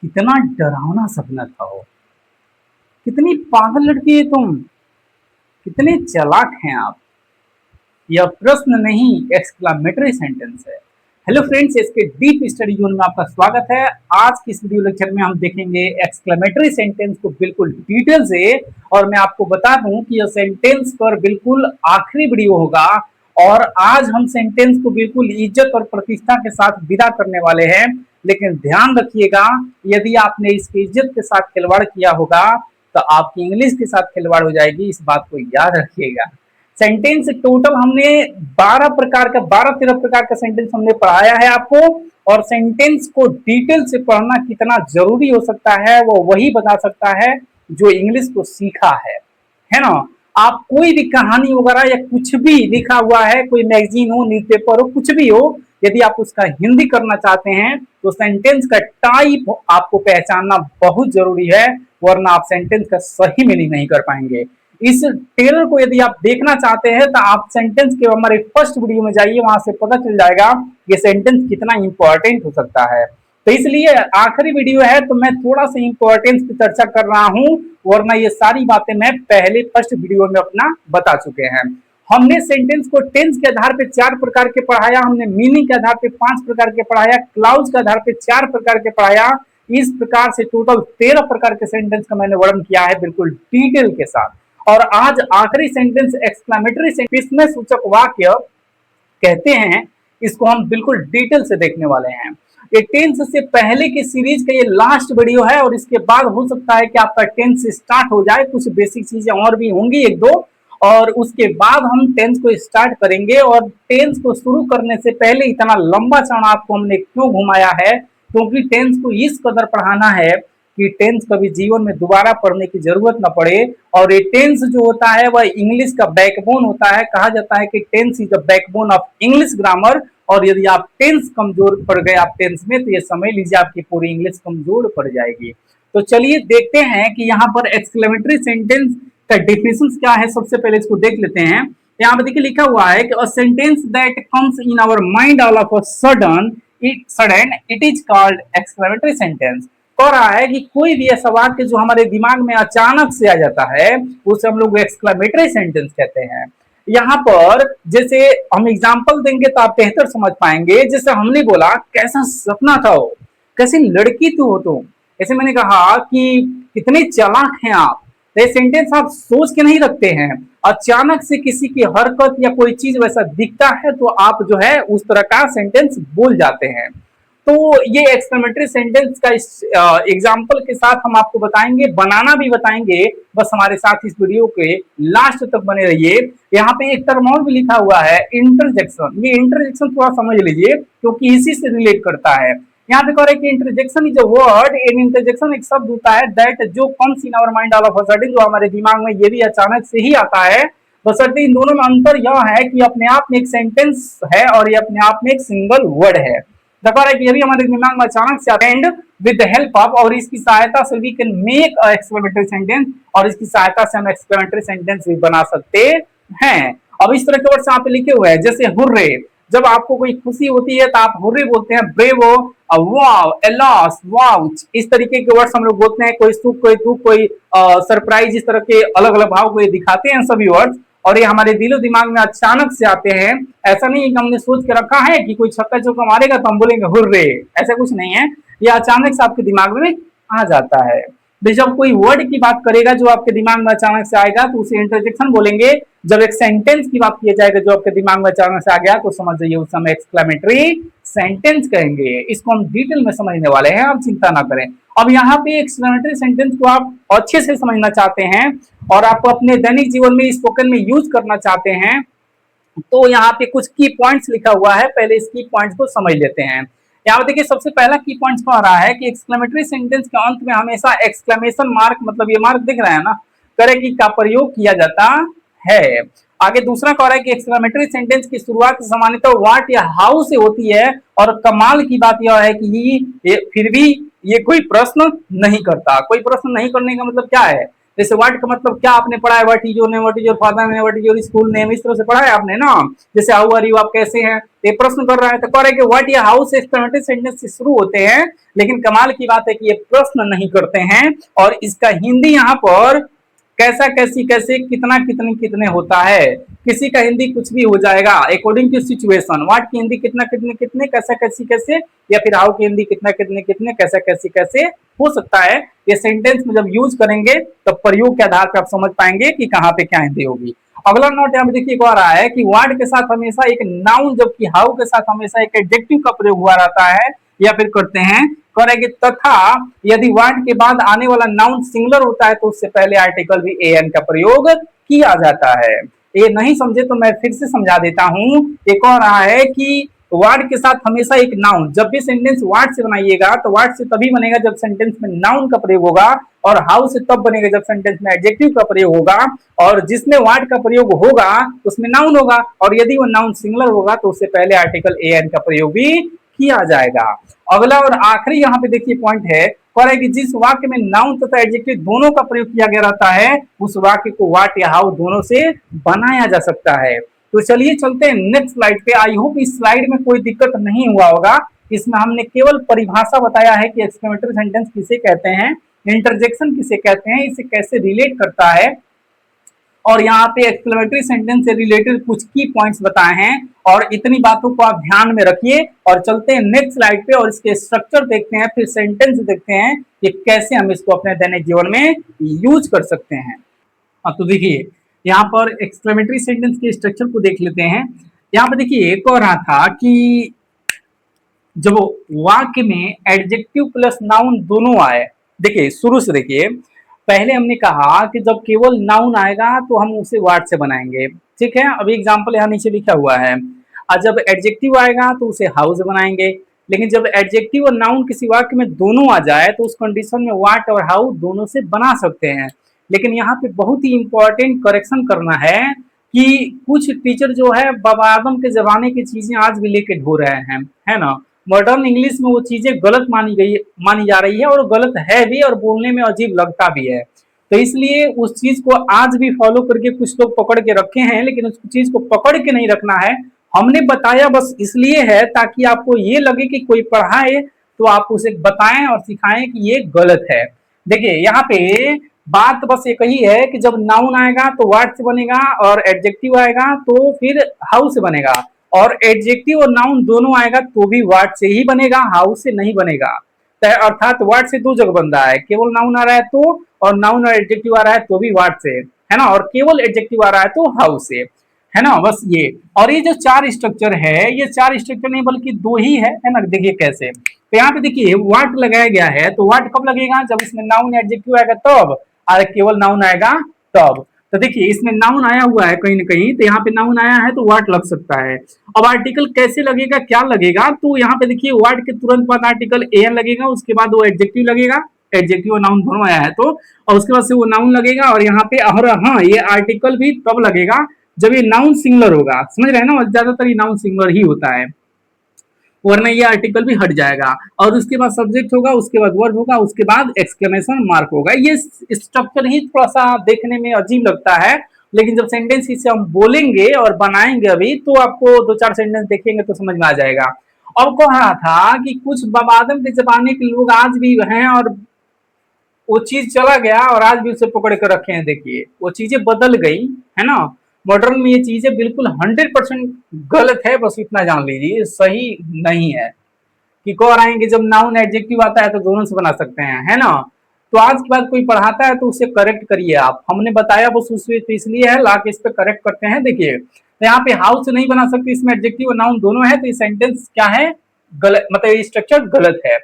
कितना डरावना सपना था वो। कितनी पागल लड़की है तुम। कितने चालाक हैं आप। यह प्रश्न नहीं, एक्सक्लामेटरी सेंटेंस है। हेलो फ्रेंड्स, इसके डीप स्टडी जोन में आपका स्वागत है। आज की इस वीडियो लेक्चर में हम देखेंगे एक्सक्लामेटरी सेंटेंस को बिल्कुल डिटेल से। और मैं आपको बता दूं कि यह सेंटेंस पर बिल्कुल आखिरी वीडियो होगा। और आज हम सेंटेंस को बिल्कुल इज्जत और प्रतिष्ठा के साथ विदा करने वाले हैं। लेकिन ध्यान रखिएगा, यदि आपने इसकी इज्जत के साथ खिलवाड़ किया होगा तो आपकी इंग्लिश के साथ खिलवाड़ हो जाएगी। इस बात को याद रखिएगा। सेंटेंस टोटल हमने 12-13 प्रकार का सेंटेंस हमने पढ़ाया है आपको। और सेंटेंस को डिटेल से पढ़ना कितना जरूरी हो सकता है वो वही बता सकता है जो इंग्लिश को सीखा है ना। आप कोई भी कहानी वगैरह या कुछ भी लिखा हुआ है, कोई मैगजीन हो, न्यूज़पेपर हो, कुछ भी हो, यदि आप उसका हिंदी करना चाहते हैं तो सेंटेंस का टाइप आपको पहचानना बहुत जरूरी है, वरना आप सेंटेंस का सही मीनिंग नहीं कर पाएंगे। इस टेलर को यदि आप देखना चाहते हैं तो आप सेंटेंस के हमारे फर्स्ट वीडियो में जाइए, वहां से पता चल जाएगा ये सेंटेंस कितना इंपॉर्टेंट हो सकता है। तो इसलिए आखिरी वीडियो है तो मैं थोड़ा सा इंपॉर्टेंस की चर्चा कर रहा हूं, वरना ये सारी बातें मैं पहले फर्स्ट वीडियो में अपना बता चुके हैं। हमने सेंटेंस को टेंस के आधार पे 4 प्रकार के पढ़ाया, हमने मीनिंग के आधार पे 5 प्रकार के पढ़ाया, क्लाउज के आधार पे 4 प्रकार के पढ़ाया। इस प्रकार से टोटल 13 प्रकार के सेंटेंस का मैंने वर्णन किया है बिल्कुल डिटेल के साथ। और आज आखिरी सेंटेंस एक्सक्लामेटरी सेंटेंस में सूचक वाक्य कहते हैं, इसको हम बिल्कुल डिटेल से देखने वाले हैं। ये टेंस से पहले की सीरीज का ये लास्ट वीडियो है और इसके बाद हो सकता है कि आपका टेंस स्टार्ट हो जाए। कुछ बेसिक चीजें और भी होंगी एक दो, और उसके बाद हम टेंस को स्टार्ट करेंगे। और टेंस को शुरू करने से पहले इतना लंबा चौड़ा आपको हमने क्यों घुमाया है, क्योंकि टेंस को इस कदर पढ़ाना है कि टेंस कभी जीवन में दोबारा पढ़ने की जरूरत न पड़े। और ये टेंस जो होता है वह इंग्लिश का बैकबोन होता है। कहा जाता है कि tense is the backbone of English grammar. और यदि आप टेंस कमजोर पड़ गए आप टेंस में, तो ये समझ लीजिए आपकी पूरी इंग्लिश कमजोर पड़ जाएगी। तो चलिए देखते हैं कि यहाँ पर एक्सक्लेमेटरी सेंटेंस का डेफिनेशन क्या है। सबसे पहले इसको देख लेते हैं। यहाँ पर देखिए लिखा हुआ है कि a sentence that comes in our mind all of a sudden it is called exclamatory sentence. कह रहा है कि कोई भी ऐसा वाक्य जो हमारे दिमाग में अचानक से आ जाता है उसे हम लोग एक्सक्लेमेटरी सेंटेंस कहते हैं। यहाँ पर जैसे हम एग्जाम्पल देंगे तो आप बेहतर समझ पाएंगे। जैसे हमने बोला कैसा सपना था वो, कैसी लड़की तू हो तुम। ऐसे मैंने कहा कि कितने चालाक हैं आप। तो ये सेंटेंस आप सोच के नहीं रखते हैं, अचानक से किसी की हरकत या कोई चीज वैसा दिखता है तो आप जो है उस तरह का सेंटेंस बोल जाते हैं। तो ये एक्सक्लेमेटरी सेंटेंस का इस एग्जाम्पल के साथ हम आपको बताएंगे, बनाना भी बताएंगे। बस हमारे साथ इस वीडियो के लास्ट तक बने रहिए। यहाँ पे एक टर्म और भी लिखा हुआ है, इंटरजेक्शन। ये इंटरजेक्शन थोड़ा समझ लीजिए क्योंकि इसी से रिलेट करता है। यहाँ पे कह रहे हैं कि interjection is a word, an interjection एक शब्द होता है दैट जो comes in our mind all of a sudden, जो हमारे दिमाग में ये भी अचानक से ही आता है। बशर्ते इन दोनों में अंतर यह है कि अपने आप में एक सेंटेंस है और ये अपने आप में एक सिंगल वर्ड है। देखा है कि ये भी हमारे दिमाग में अचानक से आता है and with the help of, और इसकी सहायता से we can make a exclamatory sentence, और इसकी सहायता से हम एक्सक्लेमेटरी सेंटेंस भी बना सकते हैं। अब इस तरह के वर्ड्स यहाँ पे लिखे हुए हैं, जैसे हुर्रे। जब आपको कोई खुशी होती है तो आप हुर्रे बोलते हैं, ब्रेवो, वाव, एलॉस, वाउच, इस तरीके के वर्ड्स हम लोग बोलते हैं। कोई सुख, कोई दुख, कोई सरप्राइज, इस तरह के अलग अलग भाव को ये दिखाते हैं सभी वर्ड्स। और ये हमारे दिलो दिमाग में अचानक से आते हैं। ऐसा नहीं है कि हमने सोच के रखा है कि कोई छक्का चौका मारेगा तो हम बोलेंगे हुर्रे, ऐसा कुछ नहीं है। ये अचानक से आपके दिमाग में आ जाता है। जब कोई वर्ड की बात करेगा जो आपके दिमाग में अचानक से आएगा तो उसे इंटरजेक्शन बोलेंगे। जब एक सेंटेंस की बात किया जाएगा जो आपके दिमाग में अचानक से आ गया तो समझ जाइए उस समय एक्सक्लेमेटरी सेंटेंस कहेंगे। इसको हम डिटेल में समझने वाले हैं, आप चिंता ना करें। अब यहाँ पे एक्सक्लेमेटरी सेंटेंस को आप अच्छे से समझना चाहते हैं और आप अपने दैनिक जीवन में स्पोकन में यूज करना चाहते हैं तो यहाँ पे कुछ की पॉइंट्स लिखा हुआ है। पहले इस की पॉइंट्स को समझ लेते हैं। यहाँ पे देखिए सबसे पहला की पॉइंट्स कह रहा है कि एक्सक्लेमेटरी सेंटेंस के अंत में हमेशा एक्सक्लेमेशन मार्क, मतलब ये मार्क दिख रहा है ना, करेक्ट का प्रयोग किया जाता है। आगे दूसरा कह रहा है कि एक्सक्लेमेटरी सेंटेंस की शुरुआत सामान्यतः व्हाट या हाउ से होती है। और कमाल की बात यह है कि ये फिर भी ये कोई प्रश्न नहीं करता। कोई प्रश्न नहीं करने का मतलब क्या है, जैसे व्हाट का मतलब क्या आपने पढ़ा है, what is your name, what is your father name, what is your school name, इस तरह से पढ़ा है आपने ना। जैसे हाउ आर यू, आप कैसे हैं, ये प्रश्न कर रहा है तो कह रहे कि व्हाट या हाउ से एक्सक्लेमेटरी सेंटेंस से शुरू होते हैं, लेकिन कमाल की बात है कि ये प्रश्न नहीं करते हैं, और इसका हिंदी यहाँ पर कैसा, कैसी, कैसे, कितना, कितनी, कितने होता है। किसी का हिंदी कुछ भी हो जाएगा अकॉर्डिंग टू सिचुएशन। व्हाट की हिंदी कितना, कितने, कितने, कैसा, कैसी, कैसे, या फिर हाउ की हिंदी कितना, कितने, कितने, कैसा, कैसी, कैसे हो सकता है। ये सेंटेंस में जब यूज करेंगे तब प्रयोग के आधार पर आप समझ पाएंगे कि कहाँ पे क्या हिंदी होगी। अगला नोट यहाँ पे देखिए आ रहा है कि व्हाट के साथ हमेशा एक नाउन, जबकि हाउ के साथ हमेशा एक एडजेक्टिव का प्रयोग हुआ रहता है, या फिर करते हैं करेंगे। तथा यदि व्हाट के बाद आने वाला नाउन सिंगुलर होता है तो उससे पहले आर्टिकल भी एन का प्रयोग किया जाता है। ये नहीं समझे तो मैं फिर से समझा देता हूं। एक और रहा है कि वर्ड के साथ हमेशा एक नाउन, जब भी सेंटेंस वर्ड से बनाइएगा तो वर्ड से तभी बनेगा जब सेंटेंस में नाउन का प्रयोग होगा, और हाउ से तब बनेगा जब सेंटेंस में एडजेक्टिव का प्रयोग होगा, और जिसमें वर्ड का प्रयोग होगा उसमें नाउन होगा, और यदि वो नाउन सिंगुलर होगा तो उससे पहले आर्टिकल एन का प्रयोग भी किया जाएगा। अगला और आखिरी यहाँ पे देखिए पॉइंट है, कह रहा है कि जिस वाक्य में नाउन तथा एडजेक्टिव दोनों का प्रयोग किया गया रहता है उस वाक्य को व्हाट या हाउ दोनों से बनाया जा सकता है। तो चलिए चलते हैं नेक्स्ट स्लाइड पे। आई होप इस स्लाइड में कोई दिक्कत नहीं हुआ होगा। इसमें हमने केवल परिभाषा बताया है कि एक्सक्लेमेटरी सेंटेंस किसे कहते हैं, इंटरजेक्शन किसे कहते हैं, इसे कैसे रिलेट करता है, और यहाँ पे एक्सक्लेमेटरी सेंटेंस से रिलेटेड कुछ की पॉइंट्स बताए हैं। और इतनी बातों को आप ध्यान में रखिए, और चलते हैं नेक्स्ट स्लाइड पे और इसके स्ट्रक्चर देखते हैं, फिर सेंटेंस देखते हैं कि कैसे हम इसको अपने दैनिक जीवन में यूज कर सकते हैं। तो देखिए यहाँ पर एक्सक्लेमेटरी सेंटेंस के स्ट्रक्चर को देख लेते हैं। यहाँ पे देखिए एक और रहा था कि जब वाक्य में एडजेक्टिव प्लस नाउन दोनों आए, देखिए शुरू से देखिए, पहले हमने कहा कि जब केवल नाउन आएगा तो हम उसे वर्ड से बनाएंगे, ठीक है। अभी एग्जांपल यहाँ नीचे लिखा हुआ है। और जब एडजेक्टिव आएगा तो उसे हाउ से बनाएंगे, लेकिन जब एडजेक्टिव और नाउन किसी वाक्य में दोनों आ जाए तो उस कंडीशन में व्हाट और हाउ दोनों से बना सकते हैं। लेकिन यहाँ पे बहुत ही इंपॉर्टेंट करेक्शन करना है कि कुछ टीचर जो है बाबा आदम के जमाने की चीजें आज भी लेके ढो रहे हैं, है ना। मॉडर्न इंग्लिश में वो चीजें गलत मानी जा रही है, और गलत है भी, और बोलने में अजीब लगता भी है। तो इसलिए उस चीज को आज भी फॉलो करके कुछ लोग पकड़ के रखे हैं, लेकिन उस चीज को पकड़ के नहीं रखना है। हमने बताया बस इसलिए है ताकि आपको ये लगे कि कोई पढ़ाए तो आप उसे बताएं और सिखाएं कि ये गलत है। देखिए यहाँ पे बात बस एक ही है कि जब नाउन आएगा तो वर्ड से बनेगा, और एडजेक्टिव आएगा तो फिर हाउ से बनेगा, और एडजेक्टिव और नाउन दोनों आएगा तो भी वर्ड से ही बनेगा, हाउ से नहीं बनेगा। अर्थात वर्ड से दो जगह बन रहा है, केवल नाउन आ रहा है तो, और नाउन और एडजेक्टिव आ रहा है तो भी वर्ड से, है ना, और केवल एडजेक्टिव आ रहा है तो हाउ से, है ना, बस ये। और ये जो चार स्ट्रक्चर है, ये चार स्ट्रक्चर नहीं बल्कि दो ही है ना। देखिए कैसे, तो यहाँ पे देखिए व्हाट लगाया गया है, तो व्हाट कब लगेगा, जब इसमें नाउन एडजेक्टिव आएगा तब, और केवल नाउन आएगा तब। तो देखिए इसमें नाउन आया हुआ है कहीं ना कहीं, तो यहाँ पे नाउन आया है तो व्हाट लग सकता है। अब आर्टिकल कैसे लगेगा, क्या लगेगा, तो यहाँ पे देखिए व्हाट के तुरंत बाद आर्टिकल एन लगेगा, उसके बाद वो एडजेक्टिव लगेगा, एडजेक्टिव और नाउन दोनों आया है तो, और उसके बाद से वो नाउन लगेगा, और यहाँ पे, और हाँ ये आर्टिकल भी तब लगेगा जब ये नाउन सिंगुलर होगा, समझ रहे हैं ना, ज्यादातर ये नाउन सिंगुलर ही होता है, वरना ये आर्टिकल भी हट जाएगा। और उसके बाद सब्जेक्ट होगा, उसके बाद वर्ब होगा, उसके बाद एक्सक्लेमेशन मार्क होगा। ये स्ट्रक्चर ही थोड़ा सा देखने में अजीब लगता है, लेकिन जब सेंटेंस इसे हम बोलेंगे और बनाएंगे अभी, तो आपको दो चार सेंटेंस देखेंगे तो समझ में आ जाएगा। अब कह रहा था कि कुछ बाबा आदम के जमाने के लोग आज भी हैं, और वो चीज चला गया और आज भी उसे पकड़ कर रखे हैं। देखिए वो चीजें बदल गई, है ना। मॉडर्न में ये चीजें बिल्कुल 100% गलत है, बस इतना जान लीजिए, सही नहीं है। कि कह रहे हैं कि जब नाउन एडजेक्टिव आता है तो दोनों से बना सकते हैं, है ना। तो आज के बाद कोई पढ़ाता है तो उसे करेक्ट करिए आप, हमने बताया बस उसमें तो इसलिए है, ला के इस पे करेक्ट करते हैं। देखिए तो यहाँ पे हाउ से नहीं बना सकते, इसमें एडजेक्टिव और नाउन दोनों है, तो ये सेंटेंस क्या है, गलत, मतलब ये स्ट्रक्चर गलत है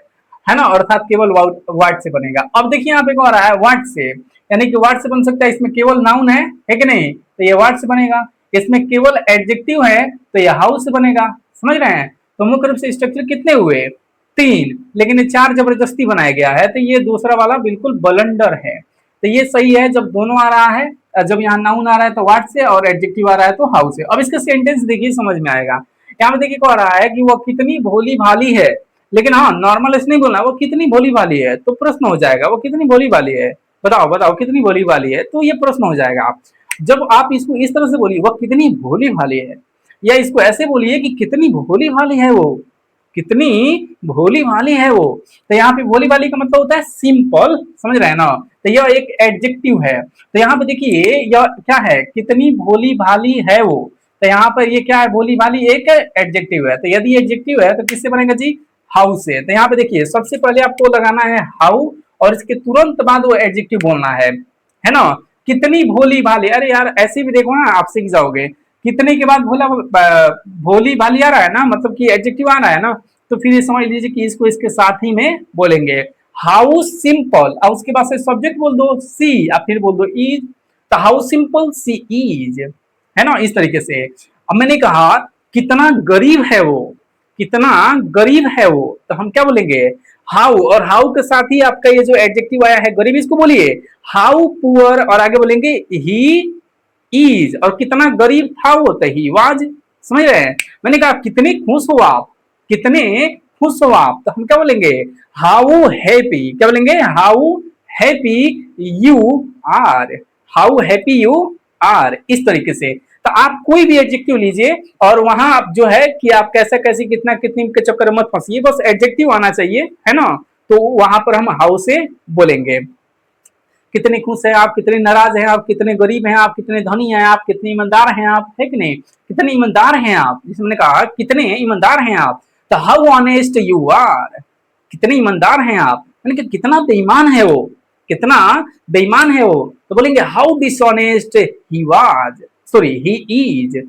ना, अर्थात केवल वर्ड से बनेगा। अब देखिए यहाँ पे कह रहा है वर्ड से, यानी कि वर्ड से बन सकता है, इसमें केवल नाउन है कि नहीं, तो ये वर्ड से बनेगा। इसमें केवल एडजेक्टिव है तो ये हाउ से बनेगा, समझ रहे हैं। तो मुख्य रूप से स्ट्रक्चर कितने हुए, तीन, लेकिन ये चार जबरदस्ती बनाया गया है, तो ये दूसरा वाला बिल्कुल बलंडर है। तो ये सही है जब दोनों आ रहा है, जब यहाँ नाउन आ रहा है तो वर्ड से, और एडजेक्टिव आ रहा है तो हाउ से। अब इसका सेंटेंस देखिए समझ में आएगा। यहाँ पे देखिए कह रहा है कि वो कितनी भोली भाली है, लेकिन हाँ नॉर्मल ऐसे नहीं बोलना, वो कितनी भोली भाली है, तो प्रश्न हो जाएगा वो कितनी भोली भाली है, बताओ बताओ कितनी भोली भाली है, तो ये प्रश्न हो जाएगा। आप जब आप इसको इस तरह से बोलिए वह कितनी भोली भाली है, या इसको ऐसे बोलिए कि कितनी भोली भाली है वो, कितनी भोली भाली है वो। तो यहाँ पे भोली भाली का मतलब होता है सिंपल, समझ रहे हैं ना। तो यह एक एडजेक्टिव है। तो यहाँ पे देखिए यह क्या है, कितनी भोली भाली है वो। तो यहाँ पर ये क्या है, भोली भाली एक एडजेक्टिव है। तो यदि एडजेक्टिव है तो किससे बनेगा जी, हाउ से। तो यहाँ पे देखिए सबसे पहले आपको लगाना है हाउ, और इसके तुरंत बाद वो एडजेक्टिव बोलना है ना। कितनी भोली भाली, अरे यार ऐसे भी देखो ना आप सीख जाओगे। कितने के बाद भोला भोली भाली आ रहा है ना, मतलब कि एडजेक्टिव आ रहा है ना, तो फिर ये समझ लीजिए कि इसको इसके साथ ही में बोलेंगे। हाउ सिंपल, और उसके बाद से सब्जेक्ट बोल दो सी, या फिर बोल दो इज। तो हाउ सिंपल सी इज, है ना, इस तरीके से। अब मैंने कहा कितना गरीब है वो, कितना गरीब है वो, तो हम क्या बोलेंगे, हाउ। और हाउ के साथ ही आपका ये जो एडजेक्टिव आया है गरीब, इसको बोलिए हाउ पुअर, और आगे बोलेंगे ही इज। और कितना गरीब था वो, तो ही वाज। समझ रहे हैं। मैंने कहा कितने खुश हो आप, कितने खुश हो आप, तो हम क्या बोलेंगे, हाउ हैप्पी। क्या बोलेंगे, how happy you are, how happy you are, इस तरीके से। तो आप कोई भी एडजेक्टिव लीजिए, और वहां आप जो है कि आप कैसा कैसी कितना कितनी के चक्कर में मत फंसिए, बस एडजेक्टिव आना चाहिए, है ना। तो वहां पर हम हाउ से बोलेंगे। कितने खुश है आप, कितने नाराज हैं आप, कितने गरीब हैं आप, कितने धनी हैं आप, कितने ईमानदार हैं आप, है कि नहीं, कितने ईमानदार हैं आप, जिसमें मैंने कहा कितने ईमानदार हैं आप। तो हाउ ऑनेस्ट यू आर, कितने ईमानदार हैं आप, मैंने कहा कितना बेईमान है वो, कितना बेईमान है वो। तो बोलेंगे how dishonest he was, sorry he is.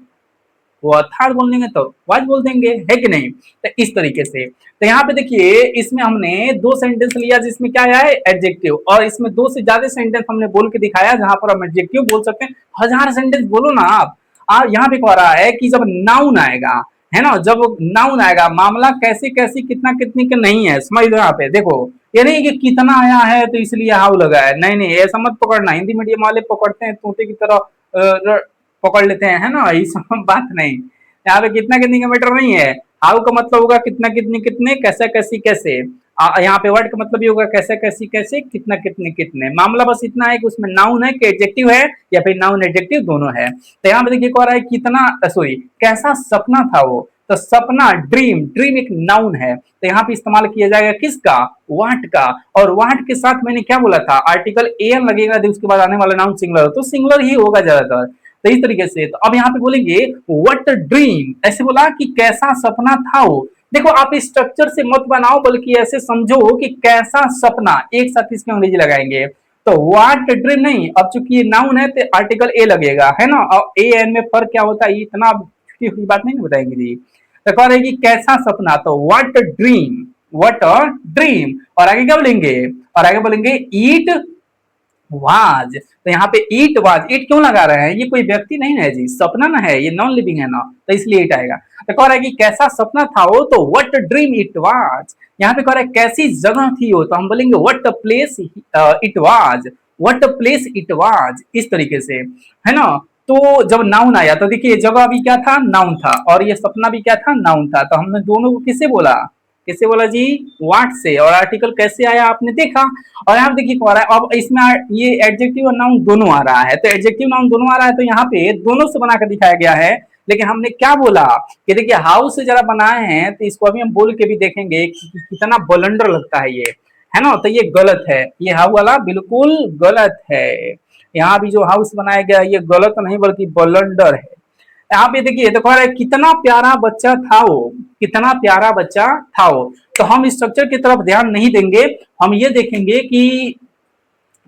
वो अर्थात बोल देंगे तो वाज बोल देंगे, है कि नहीं। तो इस तरीके से। तो यहाँ पे देखिए इसमें हमने दो सेंटेंस लिया जिसमें क्या आया है, एडजेक्टिव, और इसमें दो से ज्यादा सेंटेंस हमने बोल के दिखाया जहां पर हम एडजेक्टिव बोल सकते हैं। हजार सेंटेंस बोलो ना आप। यहाँ पे कह रहा है कि जब नाउन आएगा, है ना, जब नाउन आएगा, मामला कैसे कैसी कितना कितनी के नहीं है, समझ लो। यहाँ पे देखो ये नहीं कि कितना आया है तो इसलिए हाउ लगा है, नहीं नहीं ऐसा मत पकड़ना। हिंदी मीडियम वाले पकड़ते हैं तोते की तरह, पकड़ लेते हैं, है ना, ये सब बात नहीं। यहाँ पे कितना कितनी का मैटर नहीं है। हाउ का मतलब होगा कितना कितने कितने, कैसा कैसी कैसे। यहाँ पे वर्ड का मतलब ये होगा कैसा कैसी कैसे, कितना कितने कितने। मामला बस इतना है कि उसमें नाउन है कि एडजेक्टिव है, या फिर नाउन एडजेक्टिव दोनों है। तो यहाँ पे देखिए कह रहा है कितना, सॉरी कैसा सपना था वो। तो सपना ड्रीम, ड्रीम एक नाउन है, तो यहाँ पे इस्तेमाल किया जाएगा किसका, वाट का। और वाट के साथ मैंने क्या बोला था, आर्टिकल एन लगेगा, उसके बाद आने वाला नाउन सिंगुलर, तो सिंगुलर ही होगा ज्यादातर। तो इस तरीके से। तो अब यहाँ पे बोलेंगे व्हाट ड्रीम, ऐसे बोला कि कैसा सपना था वो। देखो आप स्ट्रक्चर से मत बनाओ, बल्कि ऐसे समझो कि कैसा सपना, एक साथ इसमें अंग्रेजी लगाएंगे। तो व्हाट ड्रीम नहीं, अब चूंकि ये नाउन है तो आर्टिकल ए लगेगा, है ना। और ए एन में फर्क क्या होता है, इतना छोटी छोटी बात नहीं बताएंगे जी। तो कह रहे कि कैसा सपना, तो व्हाट ड्रीम, व्हाट ड्रीम। और आगे क्या बोलेंगे, और आगे बोलेंगे ईट वाज। तो यहाँ पे ईट वाज, ईट क्यों लगा रहे हैं, ये कोई व्यक्ति नहीं है जी, सपना ना है, ये नॉन लिविंग है ना, तो इसलिए ईट आएगा। तो कह रहा है कि कैसा सपना था वो, तो व्हाट ड्रीम इट वाज। यहाँ पे कह रहा है कैसी जगह थी वो, तो हम बोलेंगे what place it was, what place it was, इस तरीके से, है ना। तो जब नाउन आया तो देखिए जगह भी क्या था, नाउन था, और ये सपना भी क्या था, नाउन था। तो हमने दोनों को किससे बोला, किससे बोला जी, व्हाट से। और आर्टिकल कैसे आया आपने देखा। और यहाँ देखिए कह रहा है अब इसमें ये एडजेक्टिव और नाउन दोनों आ रहा है, तो एडजेक्टिव नाउन दोनों आ रहा है, तो यहाँ पे दोनों से बनाकर दिखाया गया है। लेकिन हमने क्या बोला कि देखिए हाउ से जरा बनाए हैं, तो इसको अभी हम बोल के भी देखेंगे कि कितना बलंडर लगता है ये, है ना। तो ये गलत है, ये हाउ वाला बिल्कुल गलत है। यहाँ भी जो हाउस बनाया गया ये गलत नहीं बल्कि बलंडर है। यहाँ पे देखिए तो कह रहा है कितना प्यारा बच्चा था वो, कितना प्यारा बच्चा था वो। तो हम स्ट्रक्चर की तरफ ध्यान नहीं देंगे, हम ये देखेंगे कि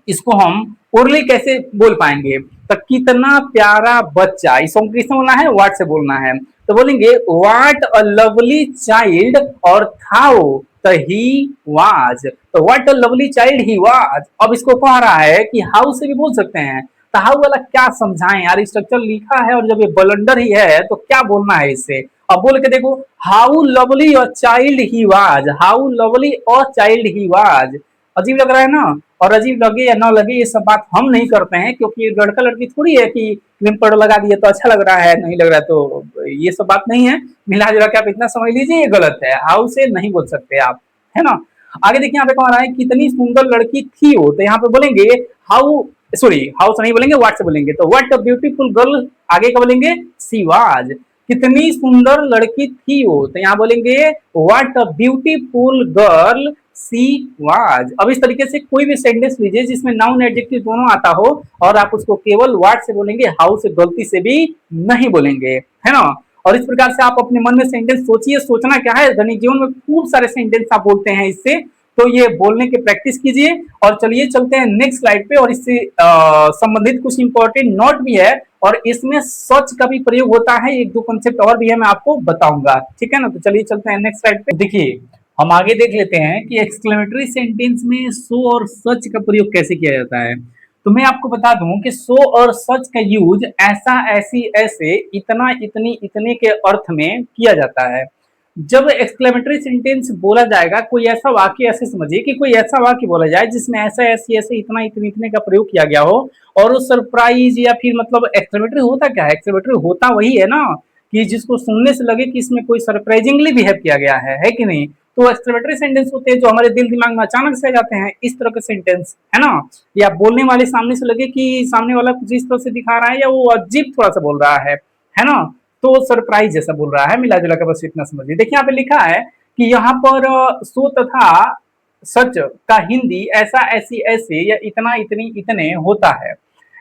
इसको हम ओरली कैसे बोल पाएंगे। तो कितना प्यारा बच्चा, इसको किससे बोलना है, वाट से बोलना है। तो बोलेंगे वाट अ लवली चाइल्ड, और था वो, तो ही वाज। तो what a lovely child he was. अब इसको कह रहा है कि हाउ से भी बोल सकते हैं, तो हाउ वाला क्या समझाएं यार, स्ट्रक्चर लिखा है और जब ये बलंडर ही है तो क्या बोलना है इससे। अब बोल के देखो, how lovely a child he was, how lovely a child he was. अजीब लग रहा है ना। और अजीब लगे या ना लगे ये सब बात हम नहीं करते हैं, क्योंकि लड़का लड़की थोड़ी है कि विम्पर लगा दिए तो अच्छा लग रहा है, नहीं लग रहा है तो ये सब बात नहीं है। मिला जुला के आप इतना समझ लीजिए ये गलत है, हाउ से नहीं बोल सकते आप, है ना। आगे देखिए यहाँ पे कौन रहा है, कितनी सुंदर लड़की थी वो, तो यहाँ पे बोलेंगे हाउ, सॉरी हाउ से नहीं बोलेंगे, व्हाट से बोलेंगे, तो व्हाट अ ब्यूटीफुल गर्ल आगे का बोलेंगे सी वाज, कितनी सुंदर लड़की थी वो, तो यहाँ बोलेंगे what a beautiful girl she was. अब इस तरीके से कोई भी सेंटेंस लीजिए जिसमें नाउन एडजेक्टिव दोनों आता हो और आप उसको केवल व्हाट से बोलेंगे, हाउ से गलती से भी नहीं बोलेंगे, है ना। और इस प्रकार से आप अपने मन में सेंटेंस सोचिए, सोचना क्या है, दैनिक जीवन में खूब सारे सेंटेंस आप बोलते हैं इससे, तो ये बोलने की प्रैक्टिस कीजिए। और चलिए चलते हैं नेक्स्ट स्लाइड पे, और इससे संबंधित कुछ इंपॉर्टेंट नोट भी है, और इसमें सच का भी प्रयोग होता है, एक दो कंसेप्ट और भी है मैं आपको बताऊंगा, ठीक है ना। तो चलिए चलते हैं नेक्स्ट स्लाइड पे। देखिए हम आगे देख लेते हैं कि एक्सक्लेमेटरी सेंटेंस में सो और सच का प्रयोग कैसे किया जाता है। तो मैं आपको बता दूं कि सो और सच का यूज ऐसा, ऐसी, ऐसे, इतना, इतनी, इतने के अर्थ में किया जाता है। जब एक्सक्लेमेटरी सेंटेंस बोला जाएगा, कोई ऐसा वाक्य, ऐसे समझिए कि कोई ऐसा वाक्य बोला जाए जिसमें ऐसा, ऐसी, ऐसे, इतना, इतने, इतने का प्रयोग किया गया हो, और वो सरप्राइज या फिर मतलब एक्सक्लेमेटरी होता क्या है, एक्सक्लेमेटरी होता वही है ना कि जिसको सुनने से लगे कि इसमें कोई सरप्राइजिंगली बिहेव किया गया है कि नहीं। तो एक्सक्लेमेटरी सेंटेंस होते हैं जो हमारे दिल दिमाग में अचानक से आ जाते हैं, इस तरह के सेंटेंस, है ना। या बोलने वाले सामने से लगे कि सामने वाला कुछ इस तरह से दिखा रहा है या वो अजीब थोड़ा सा बोल रहा है ना, तो सरप्राइज जैसा बोल रहा है, मिला जुला कर बस इतना समझिए। देखिए यहाँ पे लिखा है कि यहाँ पर सो तथा सच का हिंदी ऐसा, ऐसी, ऐसे या इतना, इतनी, इतने होता है।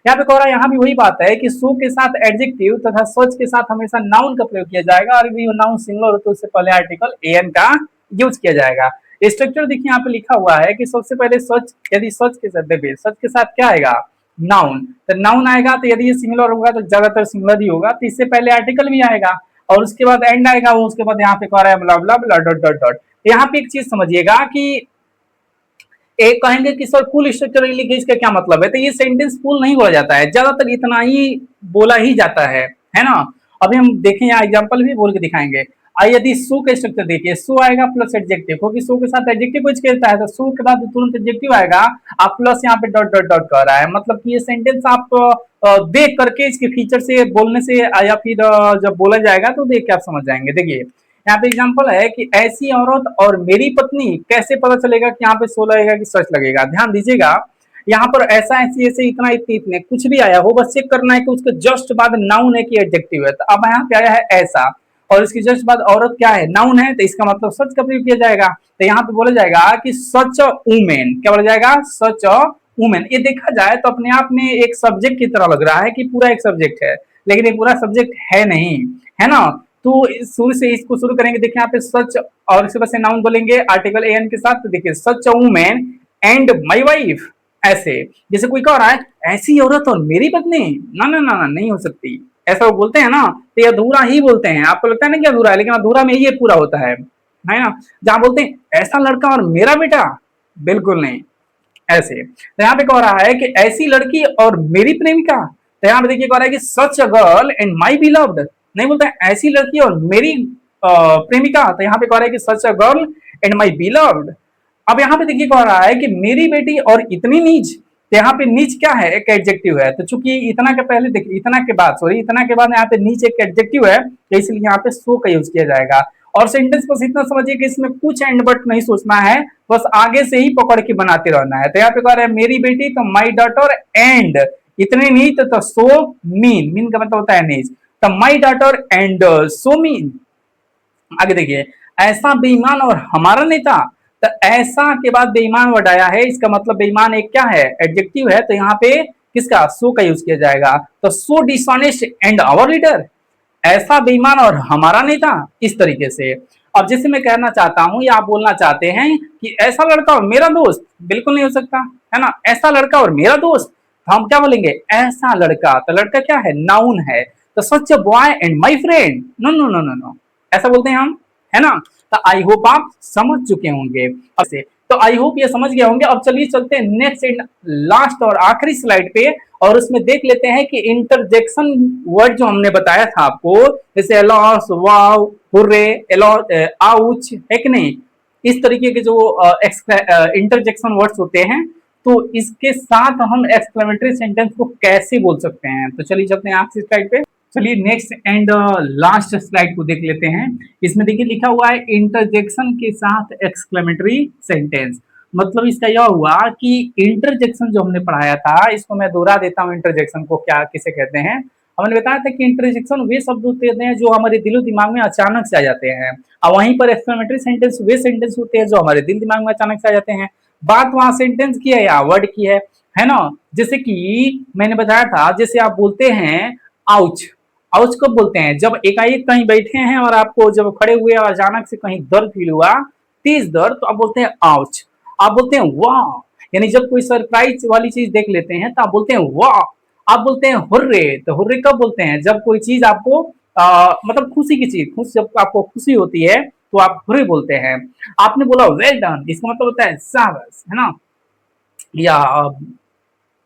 यहाँ पे कह रहा है, यहाँ भी वही बात है कि सो के साथ एडजेक्टिव तथा सच के साथ हमेशा नाउन का प्रयोग किया जाएगा, और यदि नाउन सिंगुलर हो तो उससे पहले आर्टिकल एन का यूज किया जाएगा। स्ट्रक्चर देखिए यहाँ पे लिखा हुआ है कि सबसे पहले सच, यदि सच के साथ देखिए, सच के साथ क्या आएगा, नाउन, तो नाउन आएगा, तो यदि ये सिंगुलर होगा तो ज्यादातर सिंगुलर ही होगा, तो इससे पहले आर्टिकल भी आएगा और उसके बाद एंड आएगा, वो उसके बाद यहाँ पे कह रहा है ब्ला ब्ला ब्ला डॉट डॉट डॉट। यहाँ पे एक चीज समझिएगा कि एक कहेंगे कि सर फुल स्ट्रक्चर लिखे, इसका क्या मतलब है, तो ये सेंटेंस फुल नहीं बोला जाता है, ज्यादातर इतना ही बोला ही जाता है ना। अभी हम देखें यहाँ एग्जांपल भी बोल के दिखाएंगे। यदि सो का स्ट्रक्चर देखिए, सो आएगा प्लस एडजेक्टिव, क्योंकि सो के साथ एडजेक्टिव कुछ कहता है, तो सो के बाद तुरंत एडजेक्टिव आएगा, आप प्लस यहाँ पे डॉट डॉट डॉट कर रहा है, मतलब कि ये सेंटेंस आप देख करके इसके फीचर से बोलने से या फिर जब बोला जाएगा तो देख के आप समझ जाएंगे। देखिए यहाँ पे एग्जांपल है कि ऐसी औरत और मेरी पत्नी, कैसे पता चलेगा कि यहाँ पे सो लगेगा कि सच लगेगा, ध्यान दीजिएगा। यहाँ पर ऐसा, ऐसी, ऐसे, इतना, इतने, इतने कुछ भी आया हो, बस चेक करना है कि उसके जस्ट बाद नाउन है कि एडजेक्टिव है। तो अब यहाँ पे आया है ऐसा, और इसके जस्ट बाद औरत क्या है, नाउन है, तो इसका मतलब सच का प्रयोग किया जाएगा। तो यहाँ पे बोला जाएगा कि सच अ वुमेन, क्या बोला जाएगा, सच अ वुमेन। ये देखा जाए तो अपने आप में एक सब्जेक्ट की तरह लग रहा है कि पूरा एक सब्जेक्ट है, लेकिन ये पूरा सब्जेक्ट है नहीं, है ना। तो शुरू से इसको शुरू करेंगे, देखिए यहाँ पे सच, और इसके बाद से नाउन बोलेंगे आर्टिकल एन के साथ, तो देखिए सच a women and my wife, ऐसे जैसे कोई कह रहा है ऐसी औरत और मेरी पत्नी, ना ना ना ना नहीं हो सकती, ऐसा वो बोलते हैं ना, तो ये अधूरा ही बोलते हैं। आपको लगता है ना कि अधूरा है, लेकिन अधूरा में ये पूरा होता है ना। जहां बोलते हैं ऐसा लड़का और मेरा बेटा, बिल्कुल नहीं ऐसे। तो यहाँ पे कह रहा है कि ऐसी लड़की और मेरी प्रेमिका, तो यहाँ पे देखिए कह रहा है कि such a girl and my beloved, नहीं बोलते हैं ऐसी लड़की और मेरी प्रेमिका, तो यहाँ पे कह रहा है कि such a girl and my beloved. अब यहाँ पे देखिए कह रहा है कि मेरी बेटी और इतनी नीच, तो यहाँ पे नीच क्या है, एक एडजेक्टिव है, तो चूंकि इतना के पहले देखिए, इतना के बाद सॉरी, इतना के बाद यहाँ पे नीच एक एडजेक्टिव है, तो इसलिए यहाँ पे सो का यूज किया जाएगा। और सेंटेंस बस इतना समझिए कि इसमें कुछ एंड बट नहीं सोचना है, बस आगे से ही पकड़ के बनाते रहना है। तो यहाँ पे कह रहे हैं मेरी बेटी, तो माई डॉटर एंड इतने नीच, तो सो मीन, मीन का मतलब होता है नीच, तो my daughter and so mean. आगे देखिए ऐसा बेईमान और हमारा नेता, तो ऐसा के बाद बेईमान वर्ड आया है, इसका मतलब बेईमान एक क्या है, एडजेक्टिव है, तो यहाँ पे किसका, सो का यूज किया जाएगा। तो सो डिसऑनेस्ट एंड आवर लीडर, ऐसा बेईमान और हमारा नेता, इस तरीके से। अब जैसे मैं कहना चाहता हूं या आप बोलना चाहते हैं कि ऐसा लड़का और मेरा दोस्त, बिल्कुल नहीं हो सकता, है ना। ऐसा लड़का और मेरा दोस्त, तो हम क्या बोलेंगे, ऐसा लड़का, तो लड़का क्या है, नाउन है, तो such boy and my friend, no no no no no, ऐसा बोलते हैं हम, है ना। तो आई होप आप समझ चुके होंगे ऐसे, तो आई होप ये समझ गए होंगे। अब चलिए चलते हैं नेक्स्ट एंड लास्ट और आखिरी स्लाइड पे, और उसमें देख लेते हैं कि इंटरजेक्शन वर्ड जो हमने बताया था आपको, जैसे अलॉस, वाव, हुर्रे, आउच, है कि नहीं, इस तरीके के जो इंटरजेक्शन वर्ड्स होते हैं, तो इसके साथ हम एक्सक्लेमेटरी सेंटेंस को कैसे बोल सकते हैं। तो चलिए चलते हैं आखिरी स्लाइड पे। चलिए नेक्स्ट एंड लास्ट स्लाइड को देख लेते हैं। इसमें देखिए लिखा हुआ है इंटरजेक्शन के साथ एक्सक्लेमेटरी सेंटेंस। मतलब इसका यह हुआ कि इंटरजेक्शन जो हमने पढ़ाया था, इसको मैं दोहरा देता हूँ। इंटरजेक्शन को क्या किसे कहते हैं? हमने बताया था कि इंटरजेक्शन वे शब्द होते हैं जो हमारे दिलो दिमाग में अचानक से आ जाते हैं, और वहीं पर एक्सक्लेमेटरी सेंटेंस वे सेंटेंस होते हैं जो हमारे दिल दिमाग में अचानक से आ जाते हैं। बात वहां सेंटेंस की है या वर्ड की है ना? जैसे कि मैंने बताया था, जैसे आप बोलते हैं आउच। आउच कब बोलते हैं? जब एकाएक कहीं बैठे हैं और आपको जब खड़े हुए और अचानक से कहीं दर्द फील हुआ, तेज दर्द, तो आप बोलते हैं आउच। आप बोलते हैं वाह, यानी जब कोई सरप्राइज वाली चीज देख लेते हैं तो आप बोलते हैं वाह। आप बोलते हैं हुर्रे, तो हुर्रे कब बोलते हैं? जब कोई चीज आपको मतलब खुशी की चीज, खुश जब आपको खुशी होती है तो आप हुर्रे बोलते हैं। आपने बोला वेल डन, इसका मतलब होता है शाबाश, है ना? या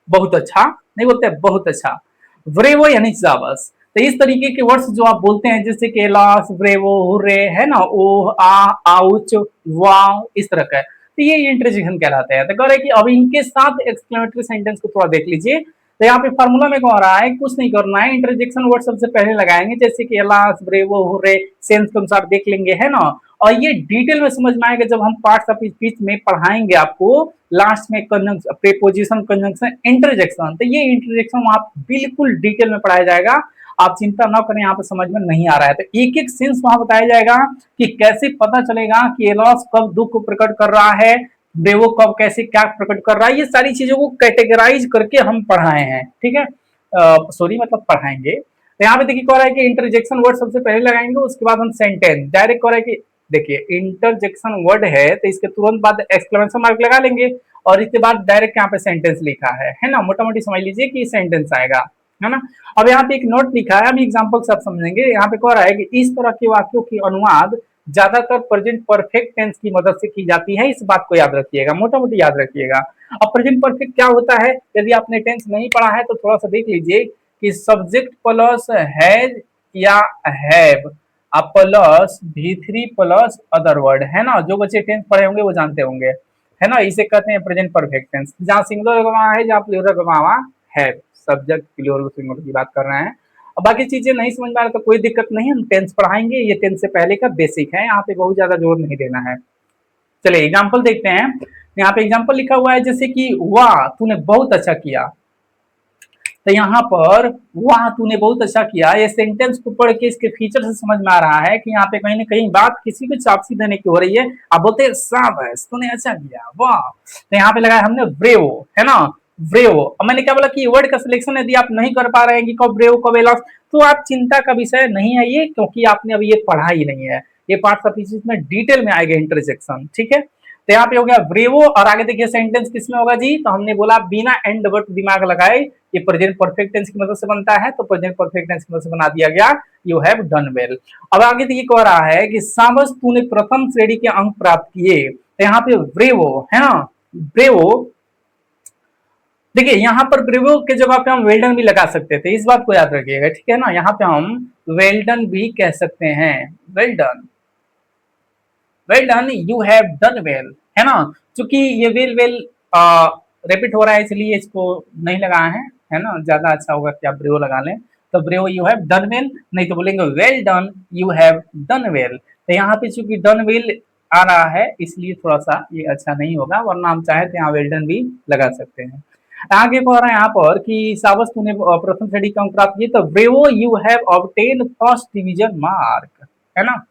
बहुत अच्छा नहीं बोलते, बहुत अच्छा। व्रेवो यानी शाबाश। तो इस तरीके के वर्ड्स जो आप बोलते हैं, जैसे कि लॉस, व्रेवो, हुर्रे, है ना, ओ, आ, आउच, वाव, इस तरह का, तो ये इंटरजेक्शन कहलाते हैं। तो कह रहे हैं कि अब इनके साथ एक्सक्लेमेटरी सेंटेंस को थोड़ा देख लीजिए। तो यहाँ पे फॉर्मूला में कह रहा है कुछ नहीं करना है, इंटरजेक्शन वर्ड सबसे पहले लगाएंगे, जैसे कि लॉस, व्रेवो, हुर्रे, सेंस के अनुसार देख लेंगे, है ना। और ये डिटेल में समझ में आएगा जब हम पार्ट्स ऑफ स्पीच में पढ़ाएंगे आपको लास्ट में कंजंक्शन, प्रीपोजिशन, कंजंक्शन, इंटरजेक्शन। तो ये इंटरजेक्शन वहां बिल्कुल डिटेल में पढ़ाया जाएगा। आप चिंता ना करें, यहाँ पे समझ में नहीं आ रहा है तो एक एक सेंस वहां बताया जाएगा कि कैसे पता चलेगा कि एलॉस कब दुख को प्रकट कर रहा है, ब्रेवो कब कैसे क्या प्रकट कर रहा है। ये सारी चीजों को कैटेगराइज करके हम पढ़ाए हैं, ठीक है। सॉरी, मतलब पढ़ाएंगे। तो यहाँ पे देखिए कह रहा है कि इंटरजेक्शन वर्ड सबसे पहले लगाएंगे, उसके बाद हम सेंटेंस डायरेक्ट कह रहा है कि देखिए इंटरजेक्शन वर्ड है तो इसके तुरंत बाद एक्सक्लेमेशन मार्क लगा लेंगे, और इसके बाद डायरेक्ट यहाँ पे सेंटेंस लिखा है ना। मोटा मोटी समझ लीजिए कि सेंटेंस आएगा, है ना। अब यहाँ पे एक नोट लिखा है, अभी एग्जाम्पल से आप समझेंगे। यहाँ पे कह रहा है कि इस तरह के वाक्यों की अनुवाद ज्यादातर प्रेजेंट परफेक्ट टेंस की मदद से की जाती है, इस बात को याद रखिएगा, मोटा मोटी याद रखिएगा। अब प्रेजेंट परफेक्ट क्या होता है, यदि आपने टेंस नहीं पढ़ा है तो थोड़ा सा देख लीजिए कि सब्जेक्ट प्लस हैज या have plus V3 plus other word, है ना। जो बच्चे टेंस पढ़े होंगे वो जानते होंगे, है ना। इसे कहते हैं प्रेजेंट परफेक्ट टेंस, जहाँ सिंगुलर गवा है, जहाँ प्लूरल गवा है। सब्जेक्ट प्लूरल सिंगुलर की बात कर रहे हैं। अब बाकी चीजें नहीं समझ में आ रहा तो कोई दिक्कत नहीं, हम टेंस पढ़ाएंगे, ये टेंस से पहले का बेसिक है, यहाँ पे बहुत ज्यादा जोर नहीं देना है। चलिए एग्जाम्पल देखते हैं। यहाँ पे एग्जाम्पल लिखा हुआ है, जैसे कि वाह तूने बहुत अच्छा किया। तो यहाँ पर वाह तूने बहुत अच्छा किया, ये सेंटेंस को पढ़ के इसके फीचर से समझ में आ रहा है कि यहाँ पे कहीं ना कहीं बात किसी को चापसी देने की हो रही है। आप बोलते हैं शाबाश तूने अच्छा किया, वाह। तो यहाँ पे लगाया हमने ब्रेवो, है ना, ब्रेवो। अब मैंने क्या बोला कि वर्ड का सिलेक्शन यदि आप नहीं कर पा रहे हैं कि कब ब्रेवो कब एलॉस, तो आप चिंता का विषय नहीं है ये, क्योंकि आपने अभी ये पढ़ा ही नहीं है। ये पार्ट ऑफ में डिटेल में आएगा इंटरसेक्शन, ठीक है। तो यहाँ पे हो गया ब्रेवो, और आगे देखिए सेंटेंस किसमें होगा जी, तो हमने बोला बिना एंड वर्ड दिमाग लगाए ये प्रेजेंट परफेक्ट टेंस की मदद से बनता है, तो प्रेजेंट परफेक्ट टेंस की मदद से बना दिया गया यू हैव डन वेल। अब आगे देखिए कह रहा है कि शाबाश तूने प्रथम श्रेणी के अंक प्राप्त किए। तो यहाँ पे ब्रेवो, है ना, ब्रेवो। देखिए यहाँ पर ब्रेवो के जगह पे हम वेल्डन भी लगा सकते थे, इस बात को याद रखिएगा, ठीक है ना। यहाँ पे हम वेल्डन भी कह सकते हैं, well done, well done, you have done well, है ना। क्योंकि ये वेल वेल रिपीट हो रहा है इसलिए इसको नहीं लगाए हैं, है ना। ज्यादा अच्छा होगा कि आप ब्रेव लगा लें, तो brave you have done well, नहीं तो बोलेंगे well done you have done well. तो यहाँ पे चूंकि डन वेल आ रहा है इसलिए थोड़ा सा ये अच्छा नहीं होगा, वरना हम चाहे तो यहाँ वेल डन भी लगा सकते हैं। आगे कह रहा है यहाँ पर कि सावस तूने प्रथम श्रेणी का अंक प्राप्त किया, तो bravo you have obtain first division mark, है ना।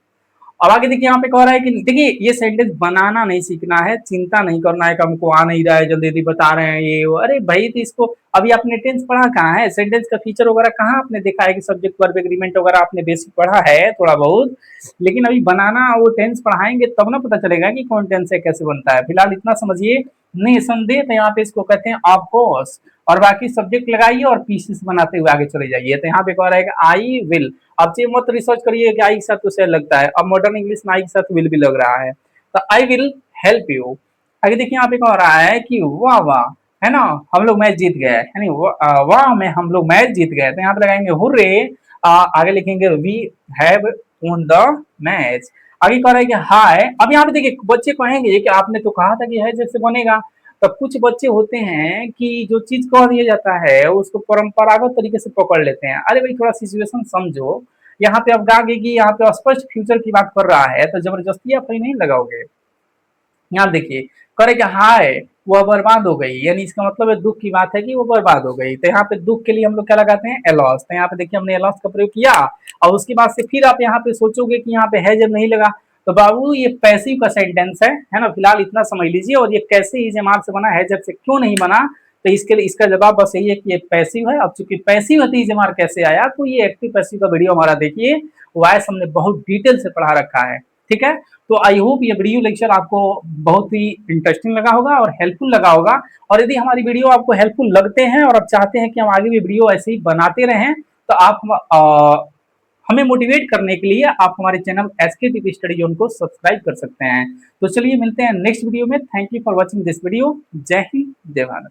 अब आगे देखिए यहाँ पे कह रहा है कि देखिए ये सेंटेंस बनाना नहीं सीखना है, चिंता नहीं करना है कि हमको आ नहीं रहा है, जल्दी जल्दी बता रहे हैं ये वो। अरे भाई तो इसको अभी आपने टेंस पढ़ा कहाँ है, सेंटेंस का फीचर वगैरह कहाँ आपने देखा है कि सब्जेक्ट वर्ब एग्रीमेंट वगैरह आपने बेसिक पढ़ा है थोड़ा बहुत, लेकिन अभी बनाना वो टेंस पढ़ाएंगे तब ना पता चलेगा कि कौन टेंस है कैसे बनता है। फिलहाल इतना समझिए, निसंदेह तो यहाँ पे इसको कहते हैं ऑफ कोर्स, और बाकी सब्जेक्ट लगाइए और पीसीस बनाते हुए आगे चले जाइए। तो यहाँ पे कह रहा है कि आई विल, अब ये मत रिसर्च करिए कि आई के साथ तो शेयर लगता है, अब मॉडर्न इंग्लिश में आई के साथ विल भी लग रहा है, तो आई विल हेल्प यू। आगे देखिए यहाँ पे कह रहा है कि वाह वाह, है ना, हम लोग मैच जीत गए, यानी वाह में हम लोग मैच जीत गए। तो यहाँ पे लगाएंगे हुर्रे, आगे लिखेंगे we have won the match. आगे कह रहा है कि हाय। अब यहाँ पे देखिए बच्चे कहेंगे कि आपने तो कहा था कि है जैसे बनेगा, तब कुछ बच्चे होते हैं कि जो चीज कह दिया जाता है उसको परंपरागत तरीके से पकड़ लेते हैं। अरे भाई थोड़ा सिचुएशन समझो, यहाँ पे आप कहा कि यहाँ पे स्पष्ट फ्यूचर की बात कर रहा है तो जबरदस्ती आप नहीं लगाओगे। यहाँ देखिए, करे कि हाय वह बर्बाद हो गई, यानी इसका मतलब है दुख की बात है कि वो बर्बाद हो गई। तो यहाँ पे दुख के लिए हम लोग क्या लगाते हैं, एलॉस। तो यहाँ पे देखिए हमने एलॉस का प्रयोग किया और उसके बाद से फिर आप यहाँ पे सोचोगे कि यहाँ पे है जब नहीं लगा, तो बाबू ये पैसिव का सेंटेंस है ना। फिलहाल इतना समझ लीजिए। और ये कैसे इस जमात से बना है, जब से क्यों नहीं बना, तो इसके लिए इसका जवाब बस यही है कि ये पैसिव है। अब चूंकि पैसिव है तो इजमार कैसे आया, तो ये एक्टिव पैसिव का वीडियो हमारा देखिए, वाइस हमने बहुत डिटेल से पढ़ा रखा है। ठीक है, तो आई होप ये वीडियो लेक्चर आपको बहुत ही इंटरेस्टिंग लगा होगा और हेल्पफुल लगा होगा। और यदि हमारी वीडियो आपको हेल्पफुल लगते हैं और आप चाहते हैं कि हम आगे भी वीडियो ऐसे ही बनाते रहें, तो आप हमें मोटिवेट करने के लिए आप हमारे channel SK TV study zone को सब्सक्राइब कर सकते हैं। तो चलिए मिलते हैं नेक्स्ट वीडियो में। Thank you for watching this video. जय हिंद, जय भारत।